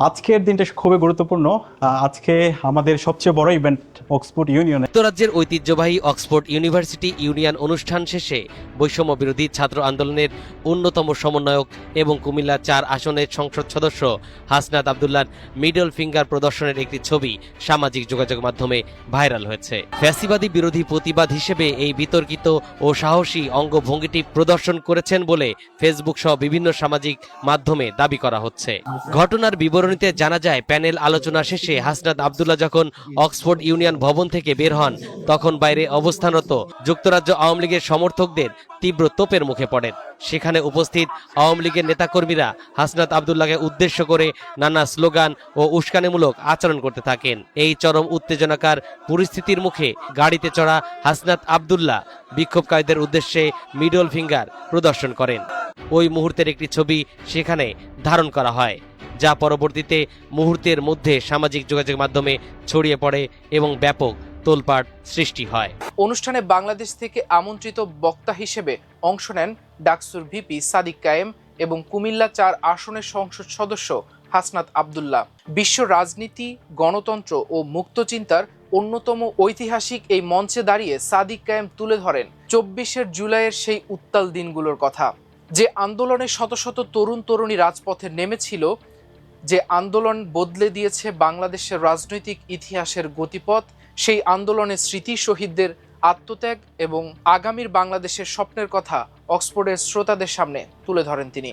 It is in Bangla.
আজকের দিনটা খুবই গুরুত্বপূর্ণ। আজকে আমাদের সবচেয়ে বড় ইভেন্ট অক্সফোর্ড ইউনিয়নে। যুক্তরাজ্যের ঐতিহ্যবাহী অক্সফোর্ড ইউনিভার্সিটি ইউনিয়ন অনুষ্ঠান শেষে বৈষম্য বিরোধী ছাত্র আন্দোলনের অন্যতম সমন্বয়ক এবং কুমিল্লা ৪ আসনের সংসদ সদস্য হাসনাত আব্দুল্লাহর মিডল ফিঙ্গার প্রদর্শনের একটি ছবি সামাজিক যোগাযোগ মাধ্যমে ভাইরাল হয়েছে। ফ্যাসিবাদী বিরোধী প্রতিবাদ হিসেবে এই বিতর্কিত ও সাহসী অঙ্গভঙ্গিটি প্রদর্শন করেছেন বলে ফেসবুক সহ বিভিন্ন সামাজিক মাধ্যমে দাবি করা হচ্ছে। ঘটনার বিবরণীতে জানা যায়, প্যানেল আলোচনা শেষে হাসনাত আব্দুল্লাহ যখন অক্সফোর্ড ইউনিয়ন ভবন থেকে বের হন, তখন বাইরে অবস্থানরত যুক্তরাজ্য আওয়ামী লীগের সমর্থকদের তীব্র তোপের মুখে পড়েন। সেখানে উপস্থিত আওয়ামী লীগের নেতাকর্মীরা হাসনাত আব্দুল্লাহকে উদ্দেশ্য করে নানা স্লোগান ও উস্কানিমূলক আচরণ করতে থাকেন। এই চরম উত্তেজনাকার পরিস্থিতির মুখে গাড়িতে চড়া হাসনাত আব্দুল্লাহ বিক্ষোভকারীদের উদ্দেশ্যে মিডল ফিঙ্গার প্রদর্শন করেন। ওই মুহূর্তের একটি ছবি সেখানে ধারণ করা হয়, যা পরবর্তীতে মুহূর্তের মধ্যে সামাজিক যোগাযোগ মাধ্যমে ছড়িয়ে পড়ে এবং ব্যাপক তোলপাড় সৃষ্টি হয়। অনুষ্ঠানে বাংলাদেশ থেকে আমন্ত্রিত বক্তা হিসেবে অংশ নেন ডাকসুর ভিপি সাদিক কায়েম এবং কুমিল্লা ৪ আসনের সংসদ সদস্য হাসনাত আব্দুল্লাহ। বিশ্ব রাজনীতি, গণতন্ত্র ও মুক্তচিন্তার অন্যতম ঐতিহাসিক এই মঞ্চে দাঁড়িয়ে সাদিক কায়েম তুলে ধরেন ২৪শে জুলাইয়ের সেই উত্তাল দিনগুলোর কথা, যে আন্দোলনে শত শত তরুণ তরুণী রাজপথে নেমেছিল, যে আন্দোলন বদলে দিয়েছে বাংলাদেশের রাজনৈতিক ইতিহাসের গতিপথ। সেই আন্দোলনের স্মৃতি, শহীদদের আত্মত্যাগ এবং আগামীর বাংলাদেশের স্বপ্নের কথা অক্সফোর্ডের শ্রোতাদের সামনে তুলে ধরেন তিনি।